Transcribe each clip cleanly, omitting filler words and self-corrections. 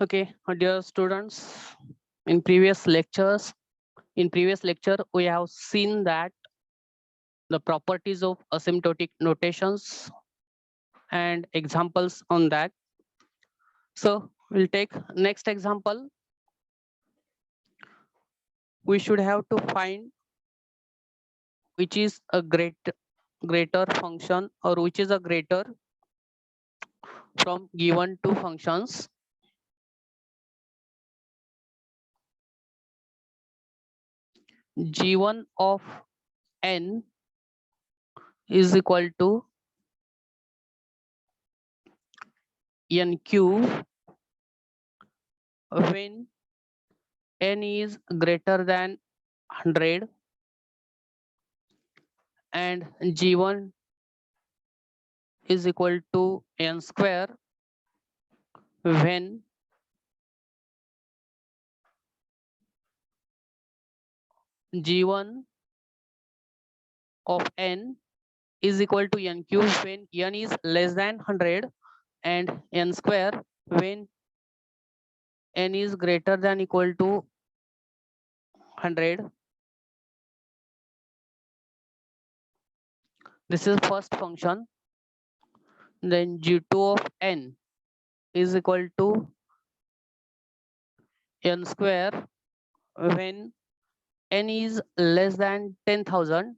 Okay, dear students, in previous lectures, we have seen that the properties of asymptotic notations and examples on that. So we'll take next example. We should have to find which is a greater function or which is a greater from given two functions. G1 of n is equal to n cube when n is greater than 100 and G1 is equal to n square when G1 of n is equal to n cube when n is less than 100 and n square when n is greater than equal to 100. This is first function. Then G2 of n is equal to n square when n is less than 10,000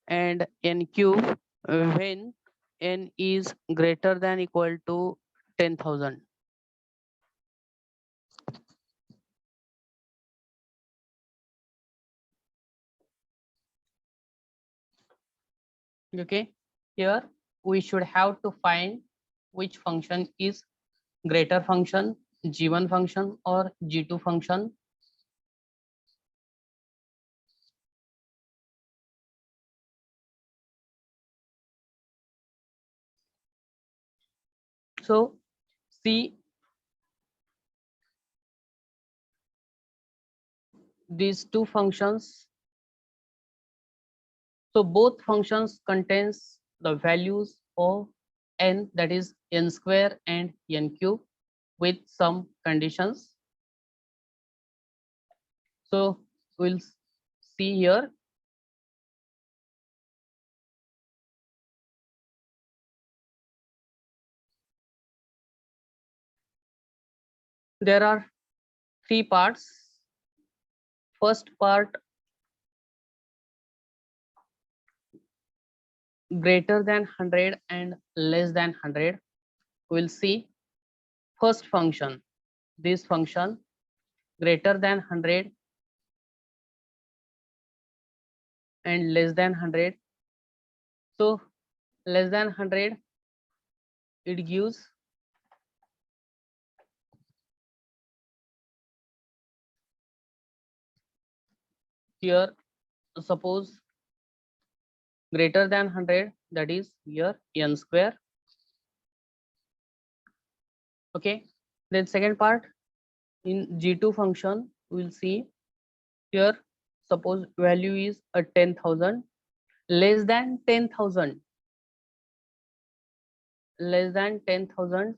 and n cube when n is greater than equal to 10,000. Okay, here we should have to find which function is greater function, G1 function or G2 function. So see these two functions. So both functions contains the values of n, that is n square and n cube, with some conditions. So we'll see here. There are three parts. First part, greater than 100 and less than 100. We'll see first function, this function greater than 100 and less than 100. So less than 100, it gives here, suppose greater than 100, that is here n square. Okay, then second part, in G2 function we will see here, suppose value is a 10,000, less than 10,000, less than 10,000,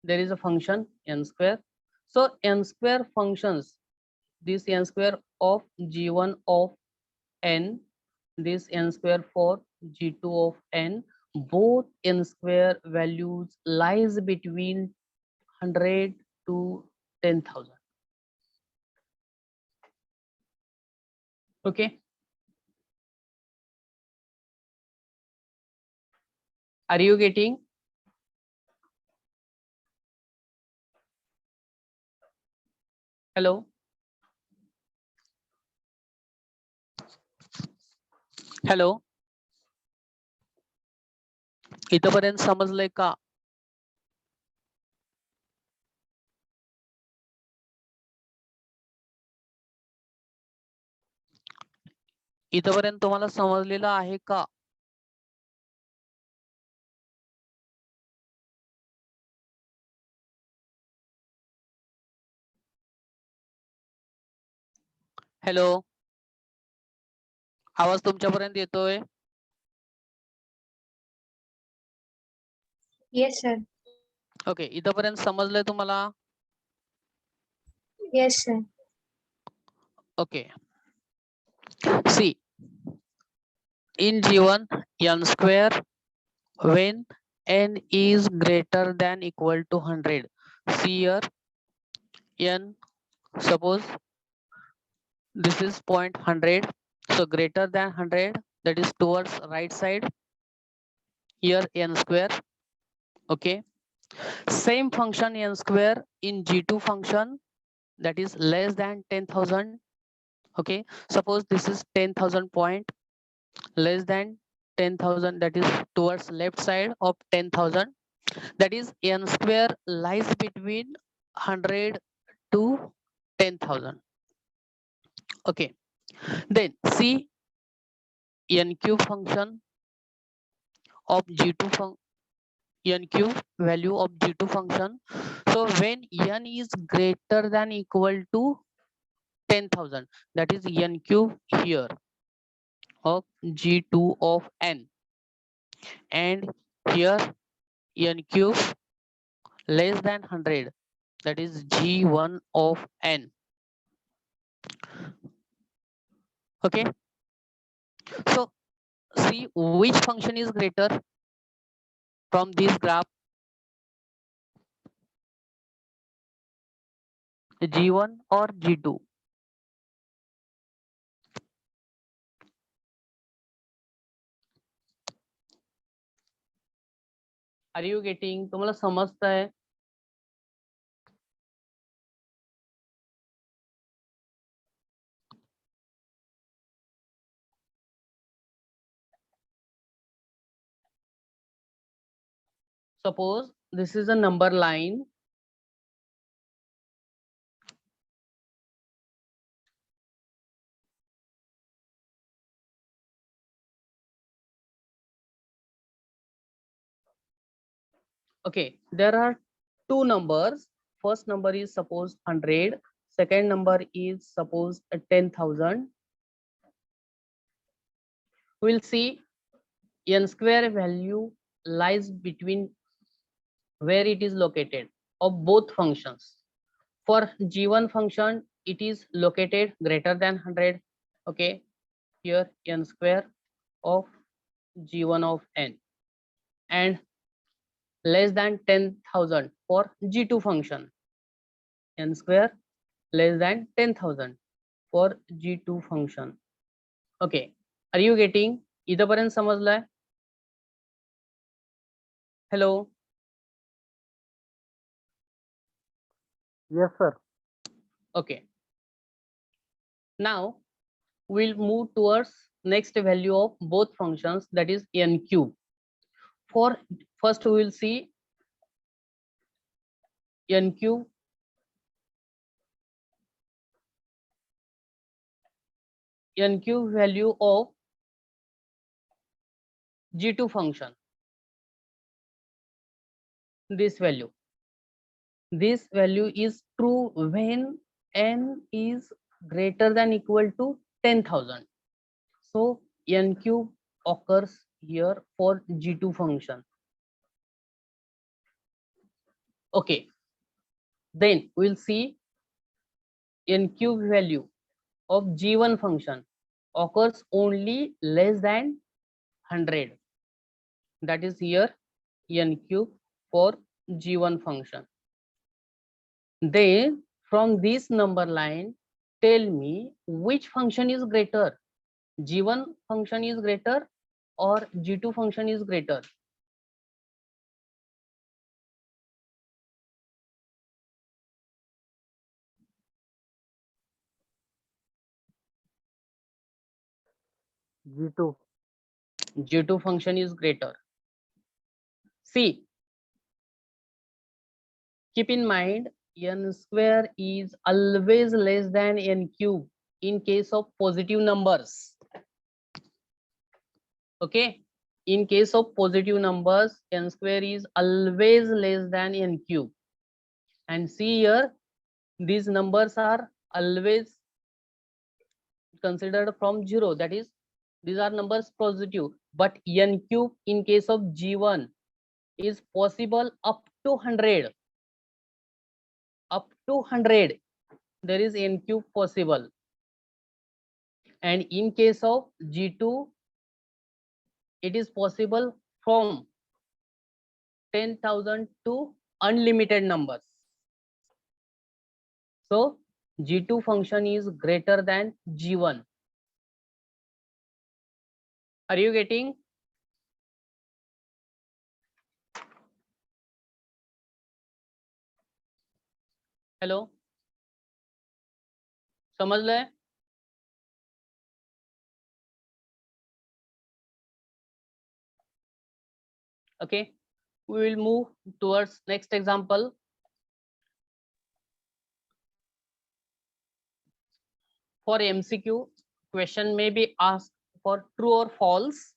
there is a function n square. So n square functions, this n square of G1 of n, this n square for G2 of n, both n square values lies between 100 to 10,000. Okay, are you getting? Hello, hello, इथपर्यंत समजलंय का? इथपर्यंत तुम्हाला समजलेलं आहे का? Hello, आवाज तुमच्यापर्यंत येतोय? Yes, sir. Okay, इथपर्यंत समजलंय तुम्हाला? Yes, sir. Okay, see in G1 n square when n is greater than equal to 100. See here, n, suppose this is 0.100, so greater than 100, that is towards right side, here n square. Okay, same function n square in G2 function, that is less than 10,000. Okay, suppose this is 10,000 point, less than 10,000, that is towards left side of 10,000, that is n square lies between 100 to 10,000. Okay, then see n cube function of G2 n cube value of G2 function. So when n is greater than equal to 10,000, that is n cube here of G2 of n, and here n cube less than 100, that is G1 of n. Okay, so see which function is greater from this graph, G1 or G2. Are you getting? तुम्हाला समजतंय? Suppose this is a number line. Okay, there are two numbers. First number is suppose 100. Second number is suppose 10,000. We'll see n square value lies between where it is located of both functions. For G1 function, it is located greater than 100. Okay, here n square of G1 of n, and less than 10,000 for G2 function, n square less than 10,000 for G2 function. Okay, are you getting? इथपर्यंत समजलंय? Hello. Yes, sir. Okay, now we'll move towards next value of both functions, that is n cube. For first we will see n cube value of G2 function. This value is true when n is greater than equal to 10,000. So n cube occurs here for G2 function. Okay, then we'll see n cube value of G1 function occurs only less than 100. That is here n cube for G1 function. Then from this number line, tell me which function is greater, G1 function is greater or G2 function is greater. G2. G2 function is greater. See, keep in mind n square is always less than n cube in case of positive numbers. Okay, in case of positive numbers, n square is always less than n cube. And see here, these numbers are always considered from 0, that is these are numbers positive, but n cube in case of G1 is possible up to 100. Up to 100 there is n cube possible, and in case of G2 it is possible from 10,000 to unlimited numbers. So G2 function is greater than G1. Are you getting? Hello, समझ ले? Okay, we will move towards next example. For MCQ, question may be asked for true or false.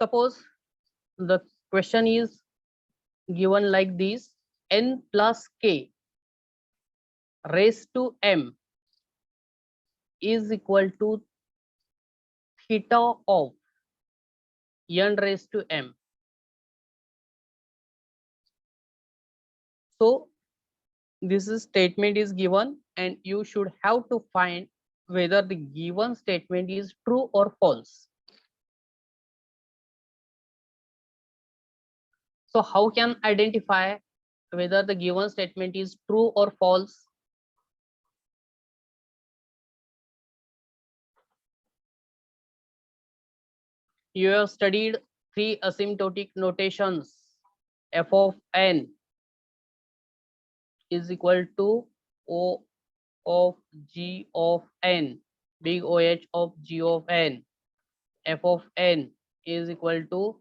Suppose the question is given like this: n plus k raised to m is equal to theta of n raised to m. So this statement is given and you should have to find whether the given statement is true or false. So how can identify whether the given statement is true or false? You have studied three asymptotic notations. F of n is equal to O of G of n, big OH of G of n. F of n is equal to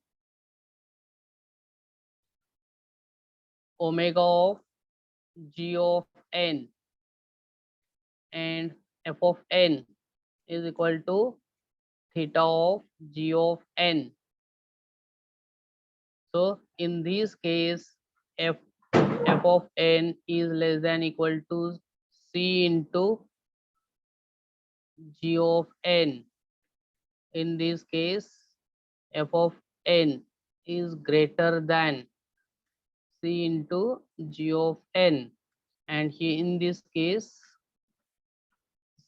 omega of G of n, and F of n is equal to theta of G of n. So in this case, f of n is less than equal to C into G of n. In this case, f of n is greater than C into G of n, and here in this case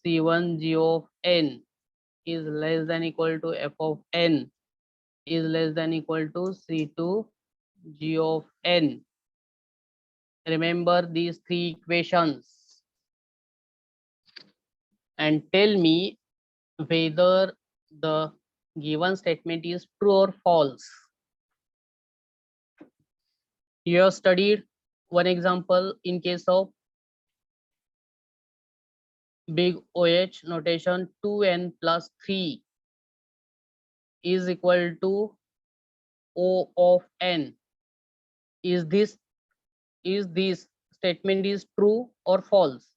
C1 G of n is less than equal to f of n is less than equal to C2 G of n. Remember these three equations and tell me whether the given statement is true or false. You have studied one example in case of big OH notation 2n plus 3 is equal to O of n. Is this statement is true or false?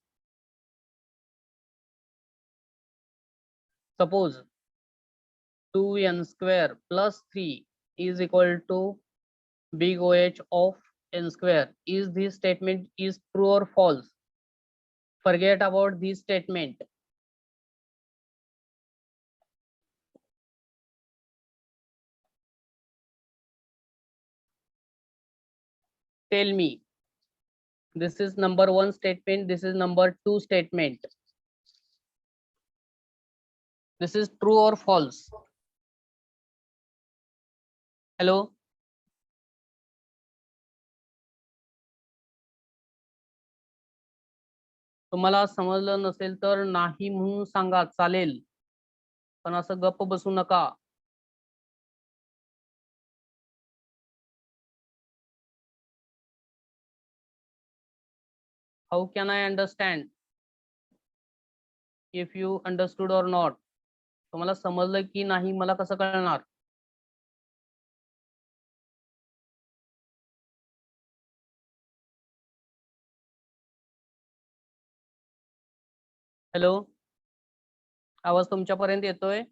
Suppose 2n square plus 3 is equal to big OH of n square. Is this statement is true or false? Forget about this statement. Tell me. This is number one statement. This is number two statement. This is true or false? Hello? तुम्हाला समजलं नसेल तर नाही म्हणून सांगा, चालेल, पण असं गप्प बसू नका. How can I understand if you understood or not? तुम्हाला समजलं की नाही मला कसं कळणार? हॅलो, आवाज तुमच्यापर्यंत येतोय?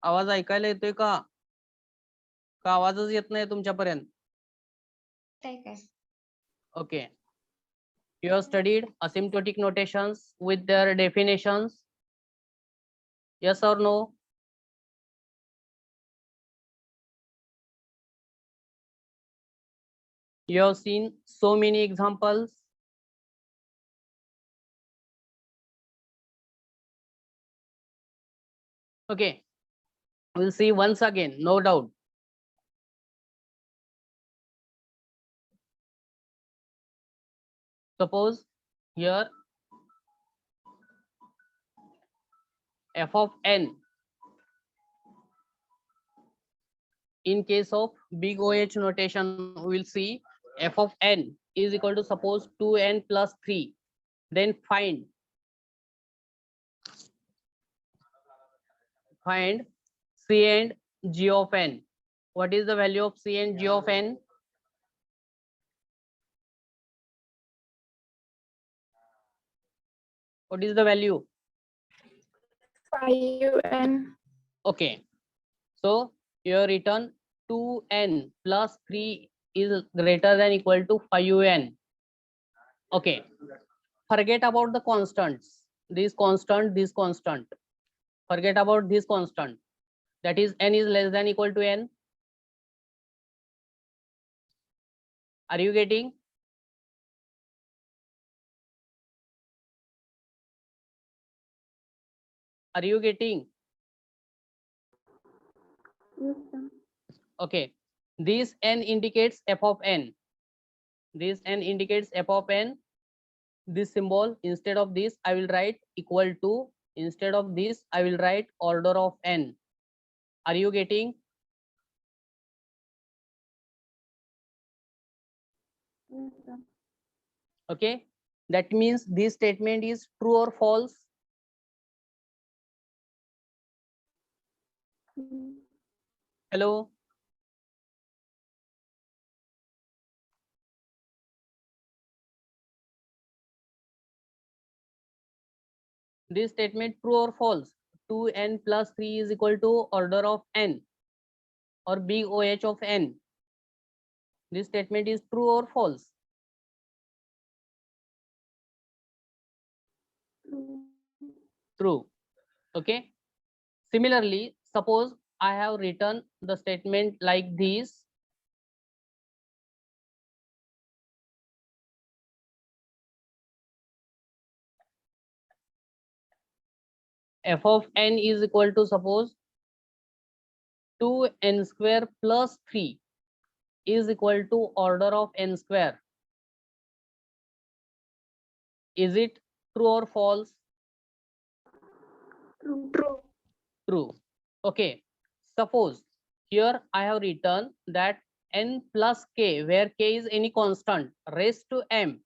आवाज ऐकायला येतोय का आवाजच येत नाही तुमच्यापर्यंत? Okay, you have studied asymptotic notations with their definitions. Yes or no? You have seen so many examples. Okay, we'll see once again, no doubt. Suppose here f of n, in case of big OH notation, we'll see f of n is equal to suppose 2n plus 3. Then find C and G of n. What is the value of C and G of n? What is the value? 5un. Okay, so your return 2n plus 3 is greater than equal to 5n. Okay, forget about the constants. This constant. Forget about this constant. That is n is less than equal to n. Are you getting? Are you getting? Yes, sir. Okay, this n indicates f of n. This n indicates f of n. This symbol, instead of this I will write equal to, instead of this I will write order of n. Are you getting? Yes, sir. Okay, that means this statement is true or false? Mm. Hello, this statement true or false? 2n plus 3 is equal to order of n or big OH of n. This statement is true or false? True. True. Okay, similarly, suppose I have written the statement like this. F of n is equal to suppose 2n square plus 3 is equal to order of n square. Is it true or false? True. True. True. Okay, suppose here I have written that n plus k, where k is any constant, raised to m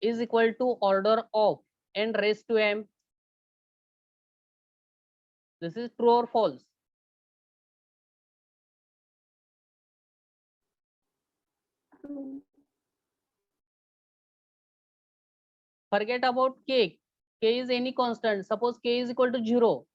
is equal to order of n raised to m. This is true or false? True. Forget about k. K is any constant. Suppose k is equal to 0.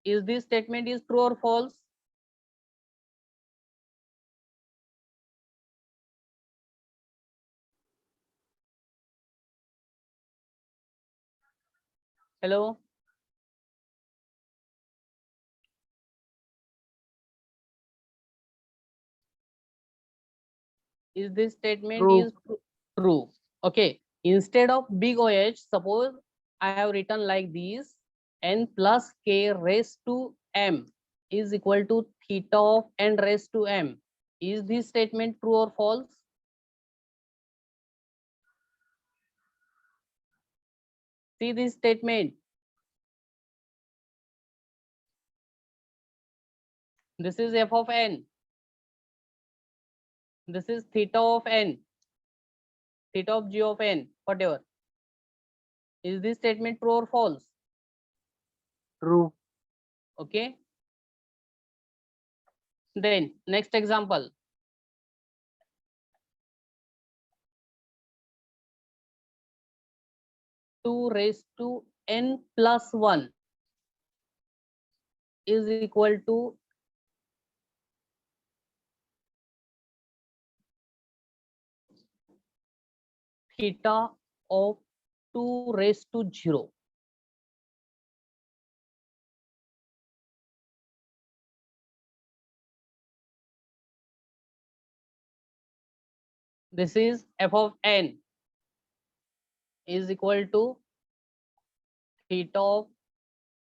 Is this statement is true or false? Hello? Is this statement True. is true? Okay, instead of big OH, suppose I have written like this, n plus k raised to m is equal to theta of n raised to m. Is this statement true or false? See this statement. This is f of n. This is theta of n, theta of g of n, whatever. Is this statement true or false? True. Okay. Then next example. 2 raised to n plus 1 is equal to theta of 2 raised to 0. This is f of n is equal to theta of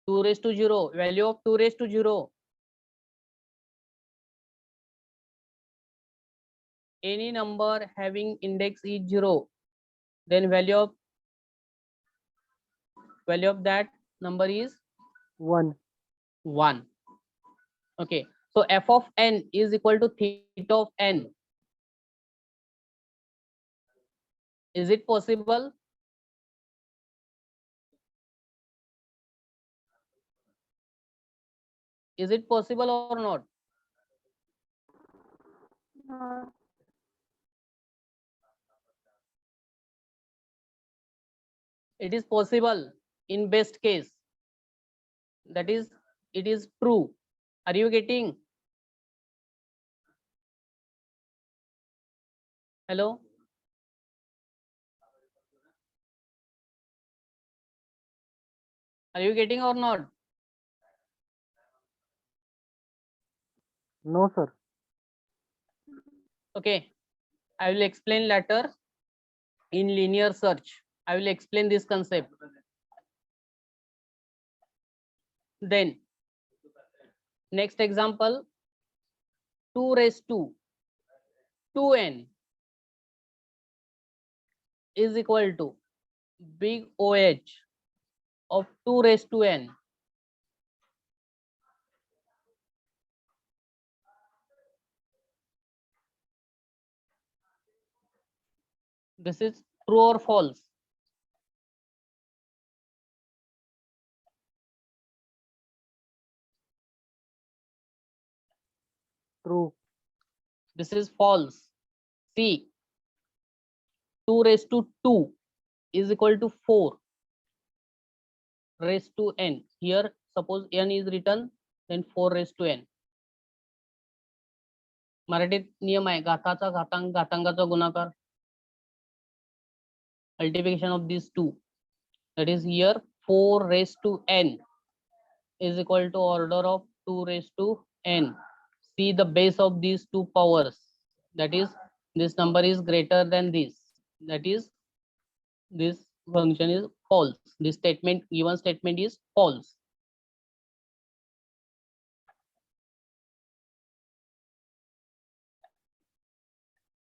2 raised to 0, value of 2 raised to 0. Any number having index is 0, then value of that number is 1. 1. Okay, so f of n is equal to theta of n. Is it possible? Is it possible or not? Not. It is possible in best case. That is, it is true. Are you getting? Hello? Are you getting or not? No, sir. Okay, I will explain later in linear search. I will explain this concept. Then, next example, 2 raised to 2n is equal to big OH of 2 raised to n. This is true or false? True. This is false. See, 2 raised to 2 is equal to 4 raised to n. Here, suppose n is written, then 4 raised to n. मराठीत नियम आहे घाताचा घातांक घातांकाचा गुणाकार. Multiplication of these two, that is here 4 raised to n is equal to order of 2 raised to n. See the base of these two powers, that is this number is greater than this, that is this function is false. This statement, given statement is false.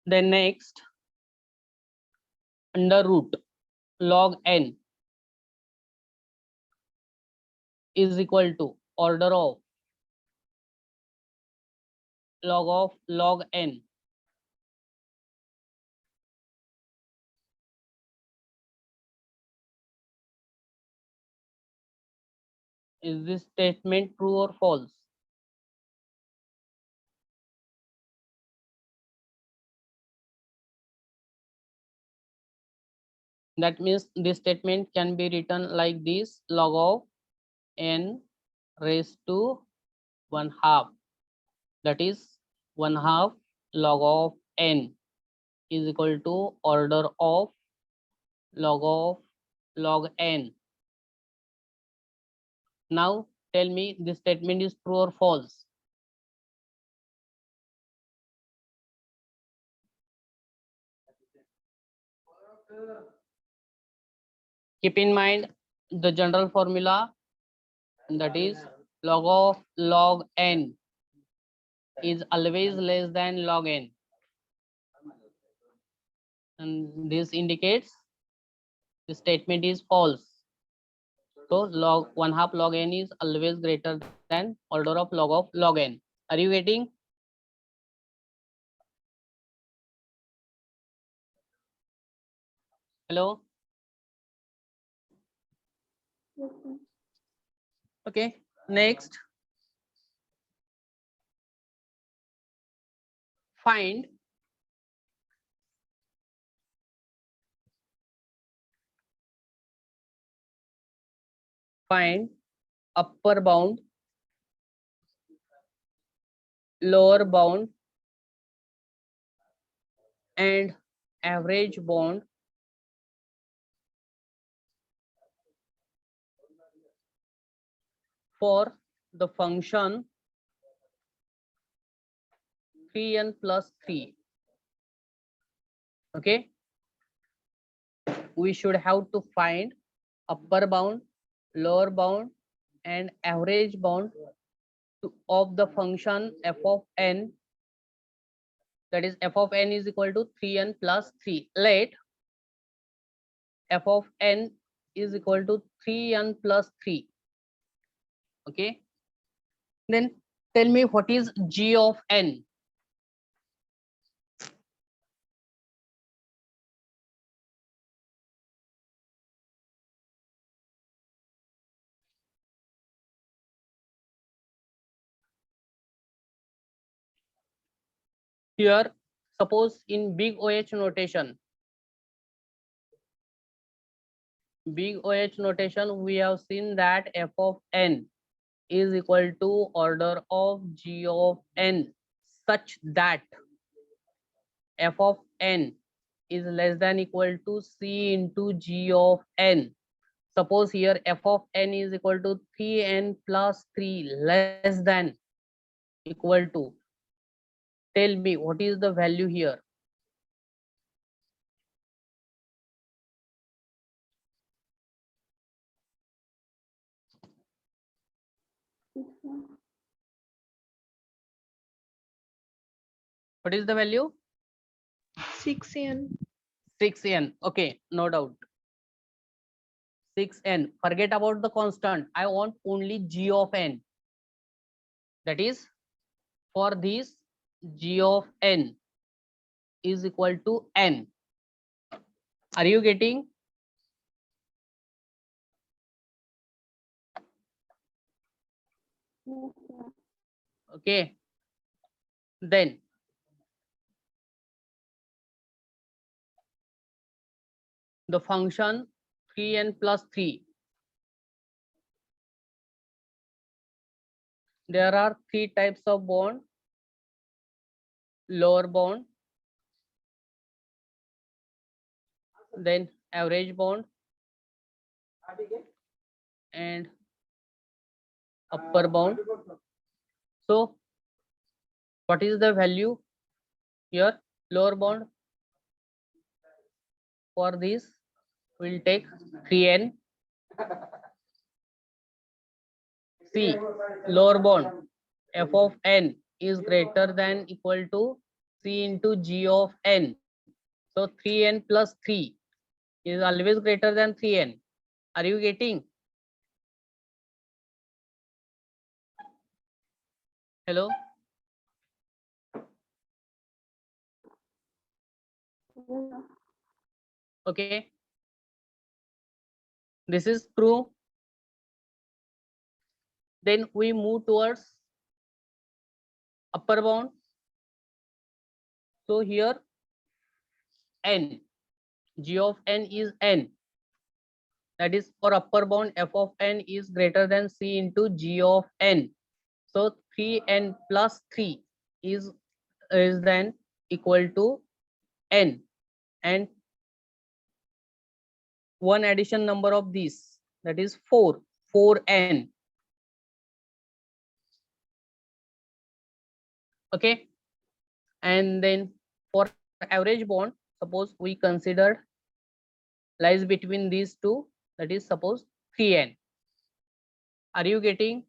Then next, under root log n is equal to order of log n. Is this statement true or false? That means this statement can be written like this: log of n raised to 1/2, that is 1/2 log of n is equal to order of log n. Now tell me, this statement is true or false? Keep in mind the general formula, that is log of log n is always less than log n, and this indicates the statement is false. So log 1/2 log n is always greater than order of log n. Are you getting? Hello? Yes, sir. Okay, next, find upper bound, lower bound, and average bound for the function 3n plus 3. Okay, we should have to find upper bound, lower bound, and average bound of the function f of n, that is f of n is equal to 3n plus 3. Let f of n is equal to 3n plus 3. Okay, then tell me what is g of n. Here, suppose in big OH notation, we have seen that f of n is equal to order of g of n such that f of n is less than equal to c into g of n. Suppose here f of n is equal to 3n plus 3 less than equal to. Tell me what is the value here. What is the value? 6n. 6n. Okay, no doubt. 6n. Forget about the constant. I want only g of n. That is, for this g of n is equal to n. Are you getting? Yes, sir. Okay. Then the function 3n plus 3. There are 3 types of bond: lower bond, then average bond, and upper bound. So what is the value here? Lower bond, for this we'll take 3n. C, lower bond, f of n is greater than equal to c into g of n. So 3n plus 3 is always greater than 3n. Are you getting? Hello? Yes, sir. Okay. This is true. Then we move towards upper bound. So here n, g of n is n. That is, for upper bound, f of n is greater than c into g of n. So 3n plus 3 is then equal to n, and one addition number of these, that is 4n. Okay, and then for average bond, suppose we consider lies between these two, that is suppose 3n. Are you getting?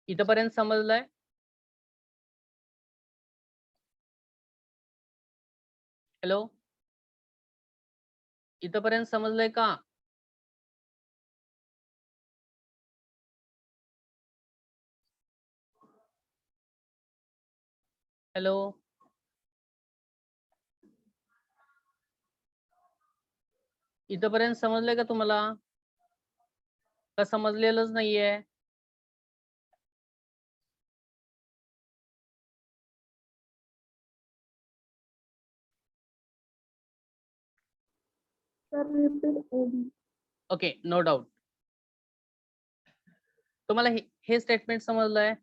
इथपर्यंत समजलंय? Hello, इथपर्यंत समजलंय का? Hello, इथपर्यंत समजलंय का तुम्हाला? का समजलेलंच नाहीये? Sir, repeat again. Okay, no doubt. तुम्हाला हे स्टेटमेंट समजलंय?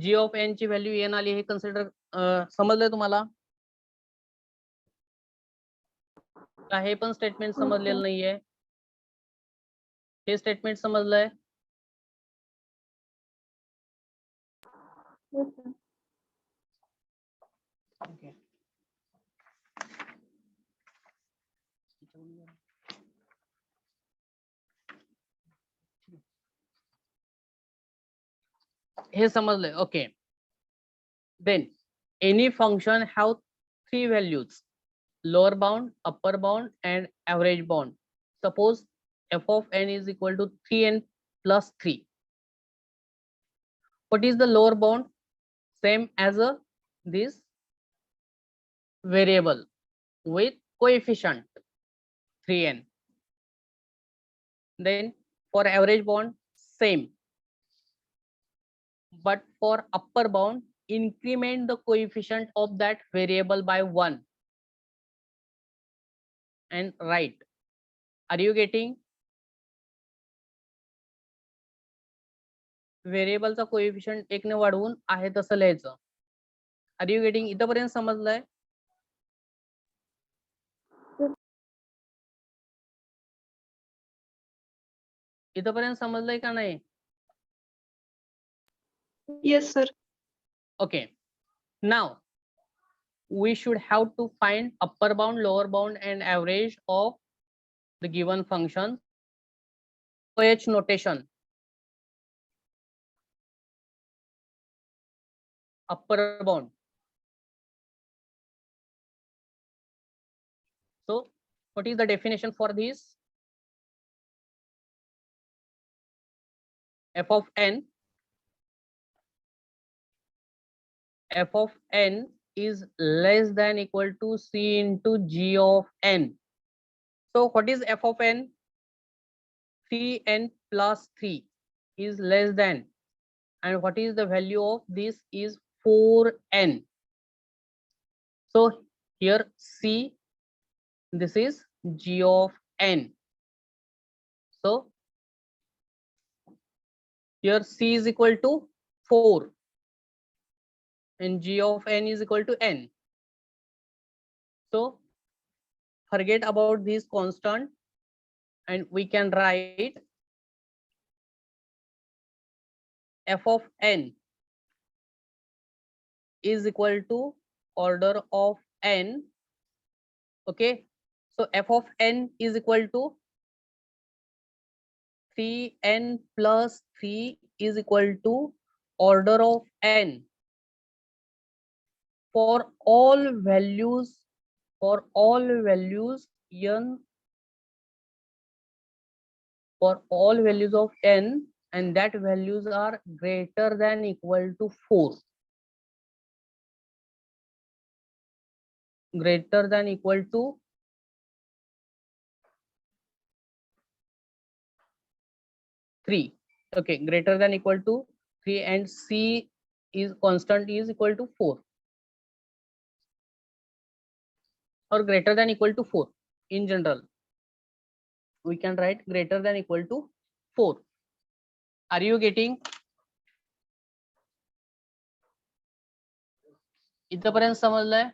जी ऑफ एन ची व्हॅल्यू एन आली हे कन्सिडर समजलंय तुम्हाला? का हे पण स्टेटमेंट समजलेलं नाहीये? हे statement समजलंय? Yes, sir. Okay. Hey समजलंय. Okay. Then any function have three values: lower bound, upper bound, and average bound. Suppose f of n is equal to 3n plus 3. What is the lower bound? Same as this variable with coefficient 3n. Then for average bound, same. But for upper bound, increment the coefficient of that variable by 1 and write. Are you getting? व्हेरिएबलचा coefficient 1 ने वाढवून आहे तसं लिहायचं. Are you getting? इथपर्यंत समजलंय? इथपर्यंत समजलंय का नाही? Yes, sir. Okay. Now we should have to find upper bound, lower bound, and average of the given function. OH notation. Upper bound. So what is the definition for this? F of n is less than equal to c into g of n. So what is f of n? 3n plus 3 is less than, and what is the value of this is 4n. So here c, this is g of n. So here c is equal to 4 and g of n is equal to n. So forget about this constant and we can write f of n is equal to order of n. Okay, so f of n is equal to 3n plus 3 is equal to order of n for all values n, for all values of n, and that values are greater than equal to 4, greater than equal to 3. Okay, greater than equal to 3, and c is constant is equal to 4 or greater than equal to 4. In general we can write greater than equal to 4. Are you getting? इथपर्यंत समजलंय?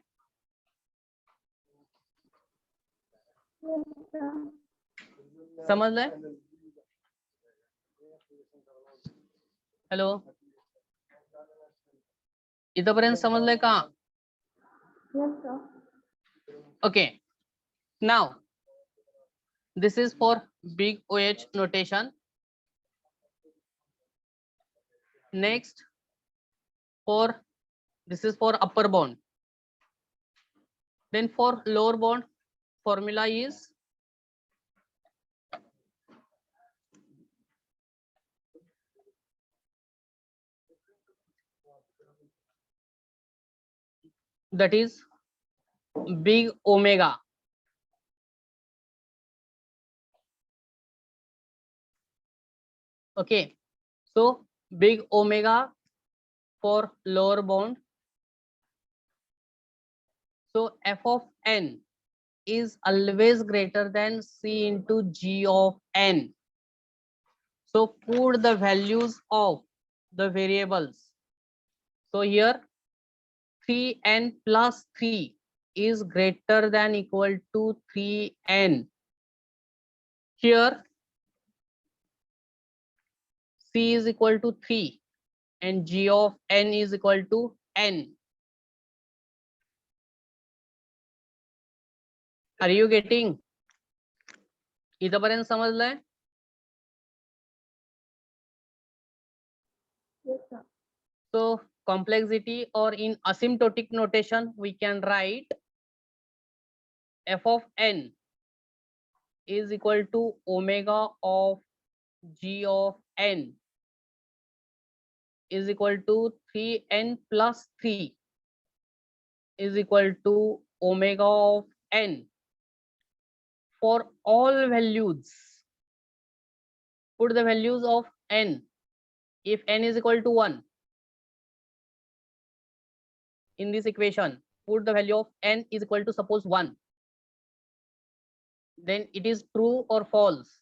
Yes, sir. समजलंय? Hello, इथपर्यंत समजलंय का? Yes, sir. Okay, now this is for big OH notation. Next, for this is for upper bound. Then for lower bound, formula is that is big omega. Okay, so big omega for lower bound. So f of n is always greater than c into g of n. So put the values of the variables. So here 3n plus 3 is greater than equal to 3n. Here c is equal to 3 and g of n is equal to n. Are you getting? इथपर्यंत समजलंय? Yes, sir. So complexity, or in asymptotic notation we can write f of n is equal to omega of g of n is equal to 3n plus 3 is equal to omega of n for all values. Put the values of n. If n is equal to 1 in this equation, put the value of n is equal to suppose 1. Then it is true or false.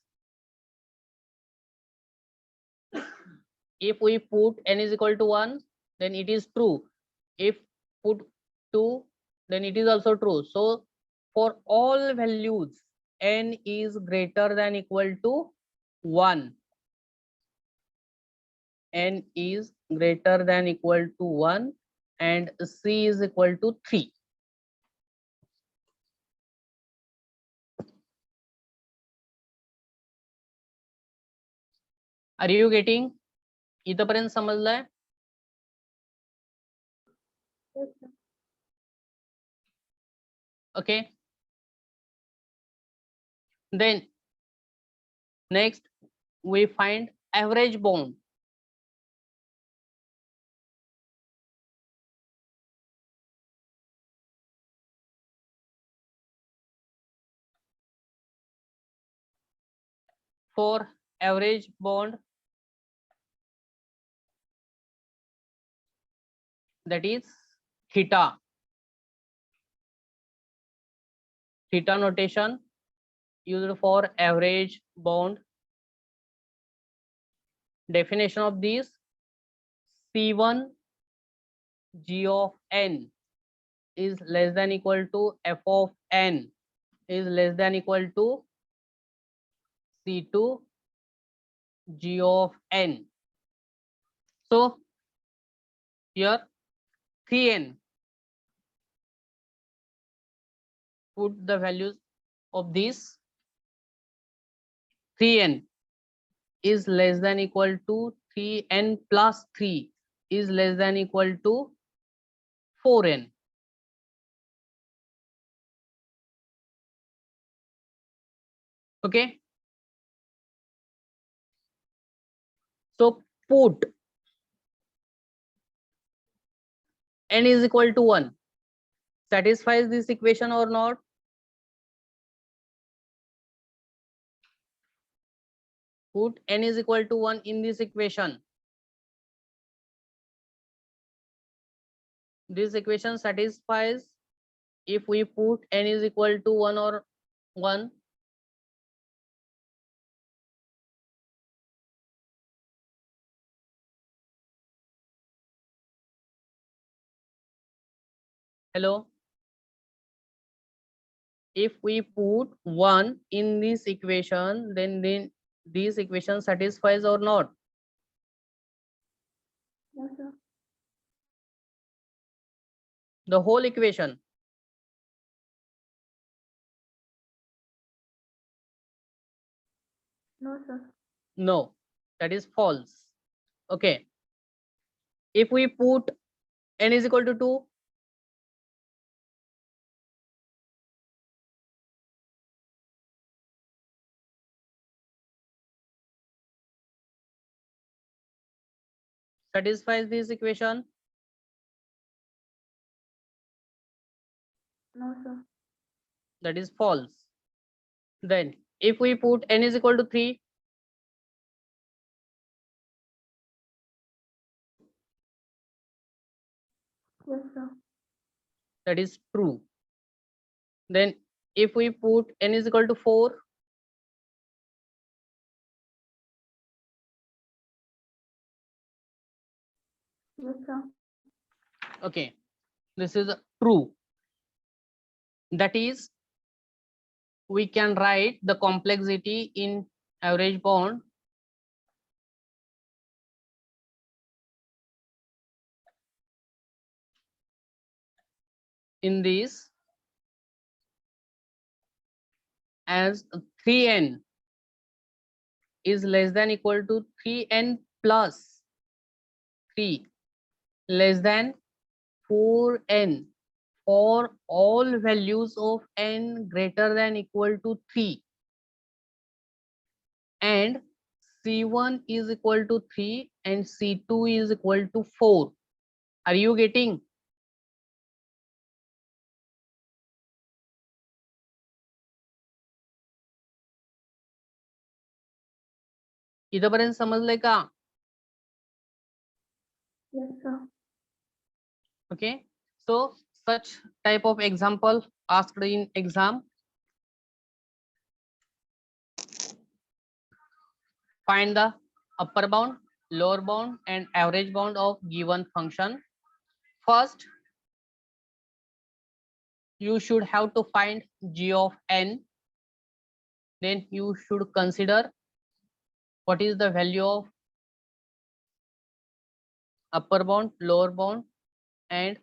If we put n is equal to 1, then it is true. If put 2, then it is also true. So for all values, n is greater than equal to 1. N is greater than equal to 1 and c is equal to 3. Are you getting? इथपर्यंत समजलंय? Yes, sir. Okay. Then next we find average bound. For average bond, that is theta. Theta notation used for average bond. Definition of this: C1 g of n is less than equal to f of n is less than equal to C2 g of n. So here 3n, put the values of this. 3n is less than equal to 3n plus 3 is less than equal to 4n. Okay. So put n is equal to 1. Satisfies this equation or not? Put n is equal to 1 in this equation. This equation satisfies if we put n is equal to 1 or 1. Hello? If we put 1 in this equation, then this equation satisfies or not? Yes, sir. The whole equation. No, sir. No, that is false. Okay. If we put n is equal to 2, satisfies this equation? No, sir. That is false. Then if we put n is equal to 3, Yes, sir. that is true. Then if we put n is equal to 4, Yes, sir. okay. this is true. That is, we can write the complexity in average bound in this as 3n is less than equal to 3n plus 3 less than 4n for all values of n greater than equal to 3, and C1 is equal to 3 and C2 is equal to 4. Are you getting? इथपर्यंत समजलंय का? Yes, sir. Okay, so such type of example asked in exam. Find the upper bound, lower bound and average bound of given function. First, you should have to find g of n. Then you should consider what is the value of upper bound, lower bound, and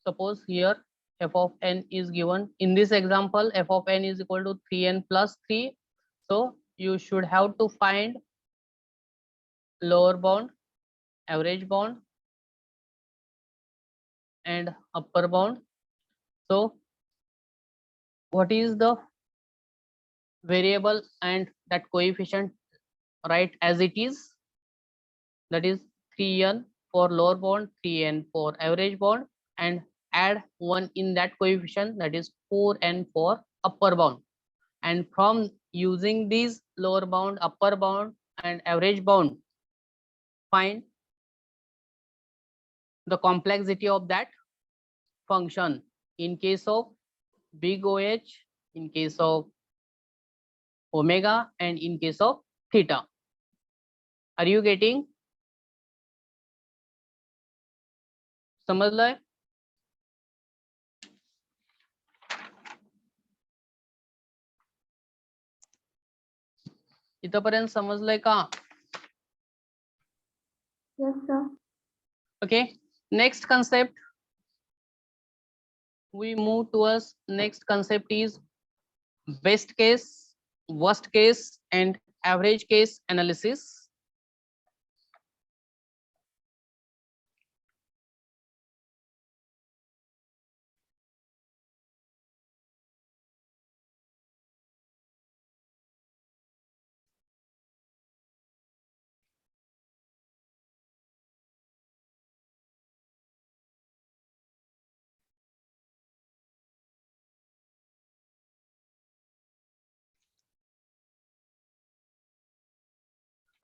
suppose here f of n is given. In this example, f of n is equal to 3n plus 3. So you should have to find lower bound, average bound and upper bound. So what is the variable and that coefficient? Write as it is, that is 3n for lower bound, 3n for average bound, and add 1 in that coefficient, that is 4n for upper bound. And from using these lower bound, upper bound and average bound, find the complexity of that function in case of big OH, in case of omega and in case of theta. Are you getting? समजलंय? इथपर्यंत समजलंय का? Yes, sir. Okay, next concept. We move towards next concept is best case, worst case and average case analysis.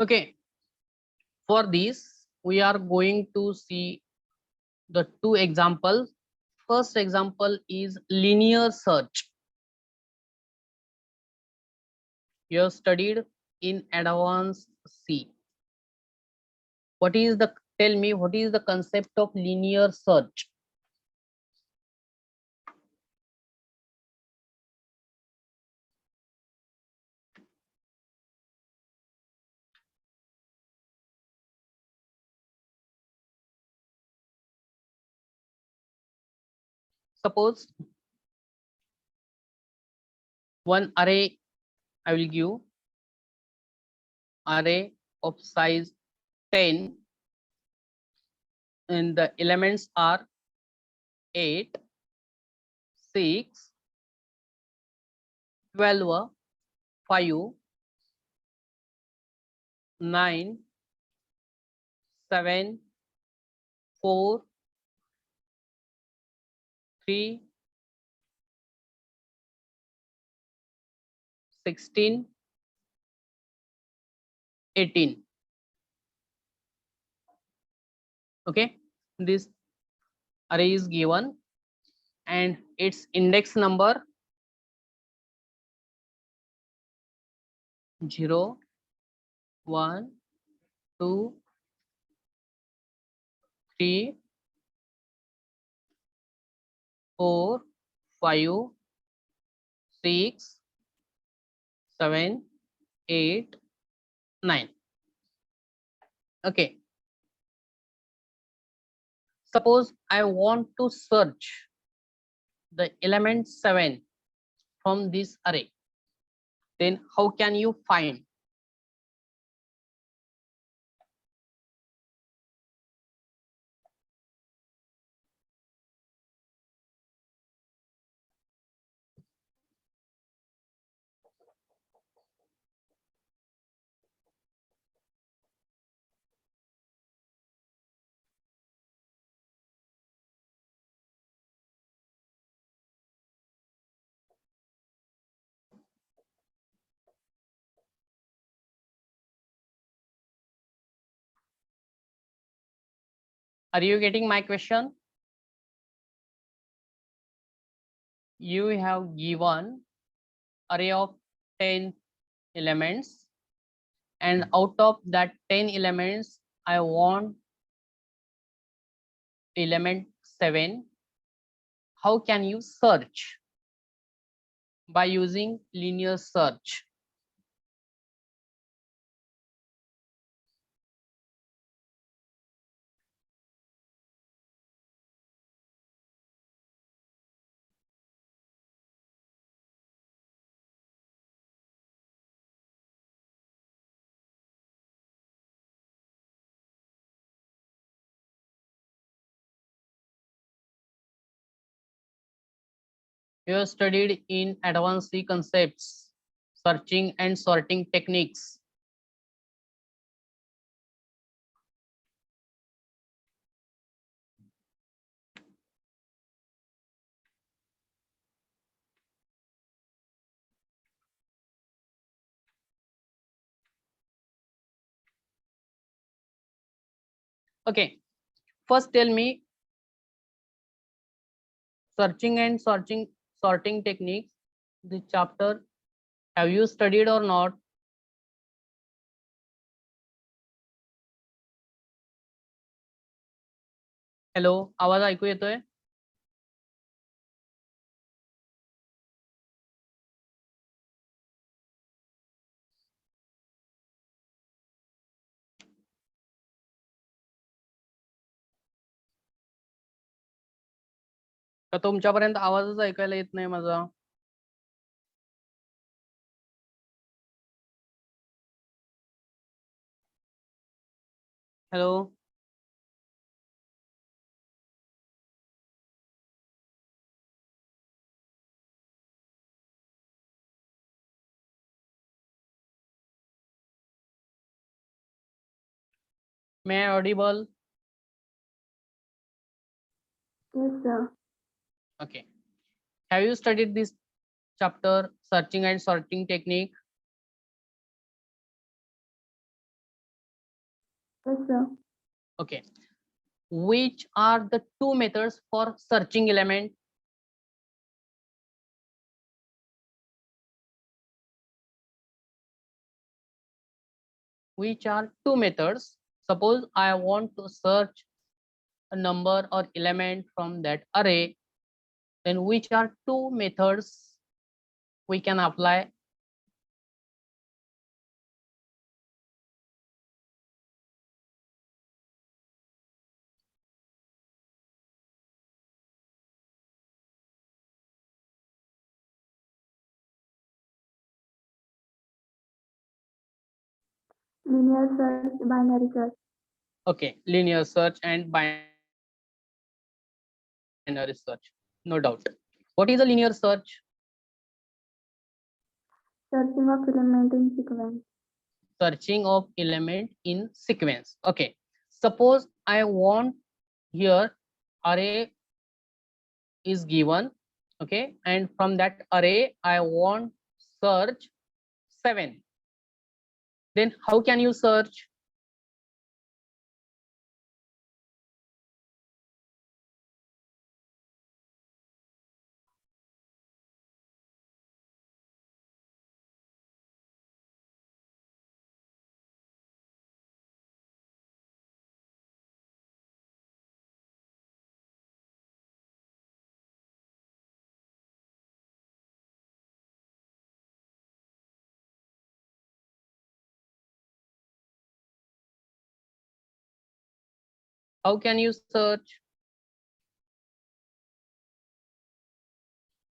Okay, for this we are going to see the two examples. First example is linear search. You have studied in advanced C. What is the, tell me, what is the concept of linear search? Suppose one array I will give, array of size 10 and the elements are 8, 6, 12, 5, 9, 7, 4, 3, 16, 18. Okay, this array is given and its index number 0, 1, 2, 3, 4, 5, 6, 7, 8, 9. Okay. Suppose I want to search the element 7 from this array. Then how can you find? Are you getting my question? You have given array of 10 elements, and out of that 10 elements, I want element 7. How can you search? By using linear search. You have studied in advanced C concepts, searching and sorting techniques. Okay, first tell me searching and sorting techniques. The chapter, have you studied or not? Hello, आवाज ऐकू येतोय? का तुमच्यापर्यंत आवाजच ऐकायला येत नाही माझा? Hello, may I audible? Yes, sir. Okay. Have you studied this chapter, searching and sorting technique? Yes, sir. Okay. Which are the two methods for searching element? Which are two methods? Suppose I want to search a number or element from that array, then which are two methods we can apply? Linear search, binary search. Okay, linear search and binary search, no doubt. What is a linear search? Searching of element in sequence. Searching of element in sequence. Okay, suppose I want here array is given, okay, and from that array I want search 7. Then how can you search? How can you search?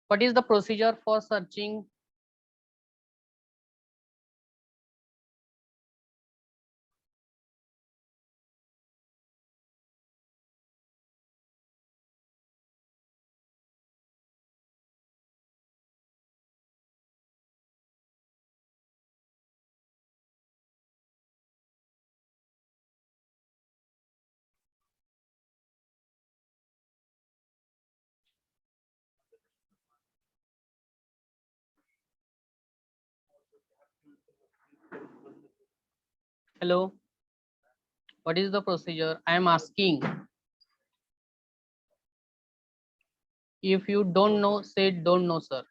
What is the procedure for searching? Hello, what is the procedure? I am asking. If you don't know, say don't know, sir.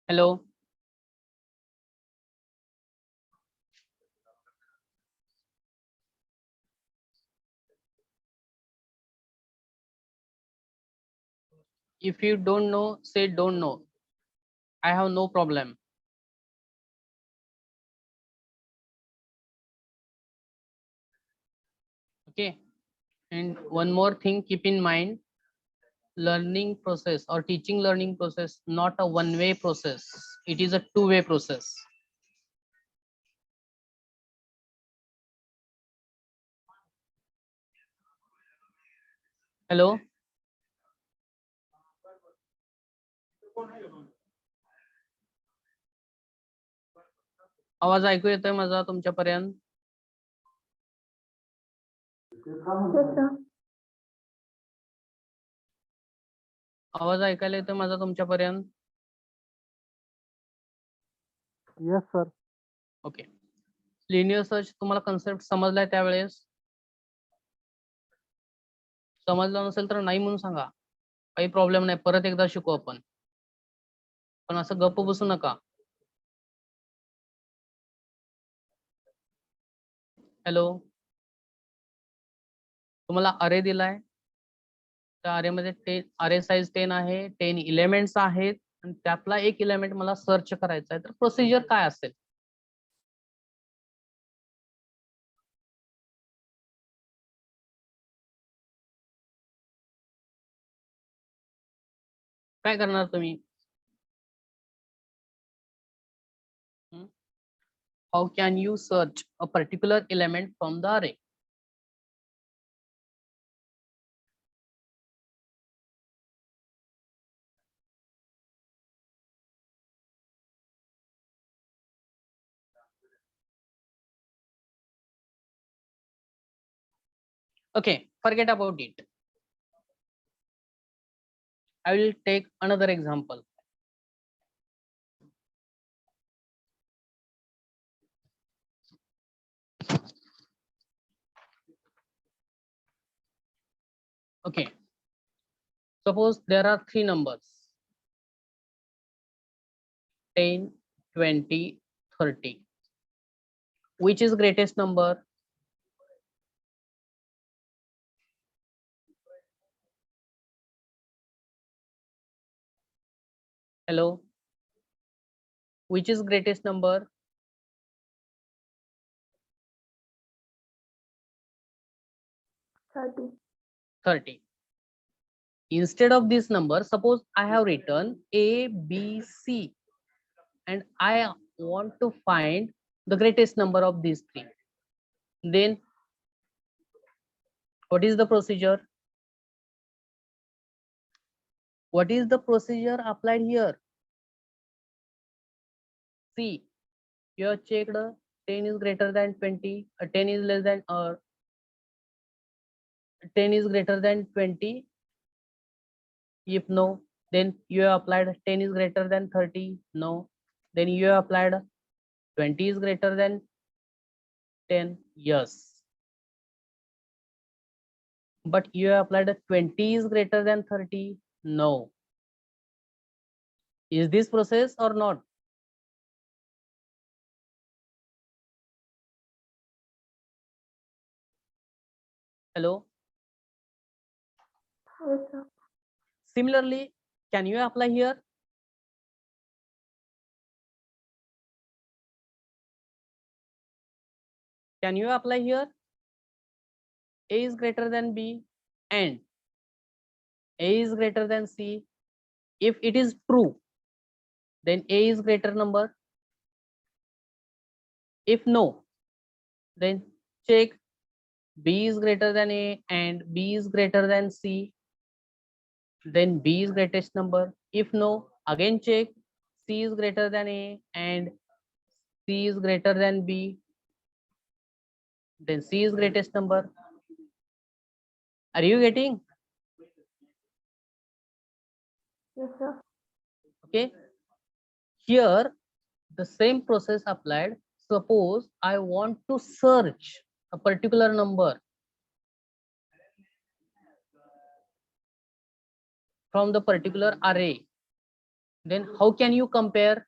Hello. If you don't know, say don't know. I have no problem. Okay. And one more thing, keep in mind, learning process or teaching learning process, not a one-way process. It is a two-way process. Hello. आवाज ऐकू येतोय माझा तुमच्यापर्यंत? Yes, sir. आवाज ऐकायला येतोय माझा तुमच्यापर्यंत? Yes, sir. Okay. Linear search तुम्हाला कन्सेप्ट समजलाय त्यावेळेस? समजलं नसेल तर नाही म्हणून सांगा, काही प्रॉब्लेम नाही, परत एकदा शिकू आपण. पण असं गप्प बसू नका. हॅलो, तुम्हाला अरे दिलाय, त्या अरे मध्ये अरे साइज 10 आहे, 10 एलिमेंट्स आहेत आणि त्यातला एक एलिमेंट मला सर्च करायचा आहे, तर प्रोसिजर काय असेल? काय करणार तुम्ही? How can you search a particular element from the array? Okay, forget about it. I will take another example. Okay, suppose there are three numbers, 10, 20, 30. Which is greatest number? Hello, which is greatest number? 30. 30. Instead of this number, suppose I have written A, B, C, and I want to find the greatest number of these three. Then what is the procedure? What is the procedure applied here? See, you have checked 10 is greater than 20, 10 is less than 10 is greater than 20. If no, then you have applied 10 is greater than 30. No, then you have applied 20 is greater than 10. Yes, but you have applied 20 is greater than 30. No. Is this process or not? Hello. Yes, sir. Similarly, can you apply here? Can you apply here? A is greater than B and A is greater than C. If it is true, then A is greater number. If no, then check B is greater than A and B is greater than C. Then B is greatest number. If no, again check C is greater than A and C is greater than B. Then C is greatest number. Are you getting? Yes, sir. Okay. Here, the same process applied. Suppose I want to search a particular number from the particular array. Then how can you compare?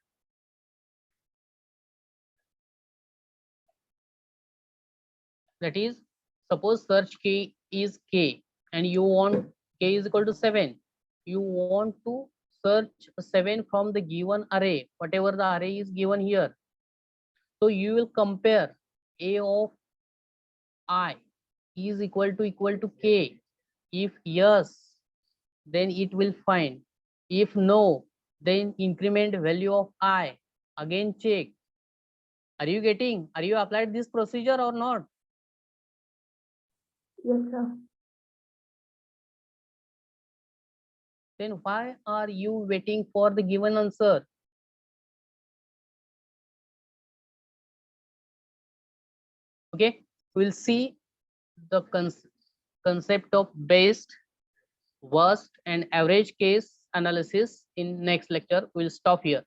That is, suppose search key is K and you want K is equal to 7. You want to search 7 from the given array, whatever the array is given here. So you will compare A of I is equal to K. If yes, then it will find. If no, then increment value of I. Again check. Are you getting? Are you applied this procedure or not? Yes, sir. Then why are you waiting for the given answer? Okay, we'll see the concept of best, worst and average case analysis in next lecture. We'll stop here.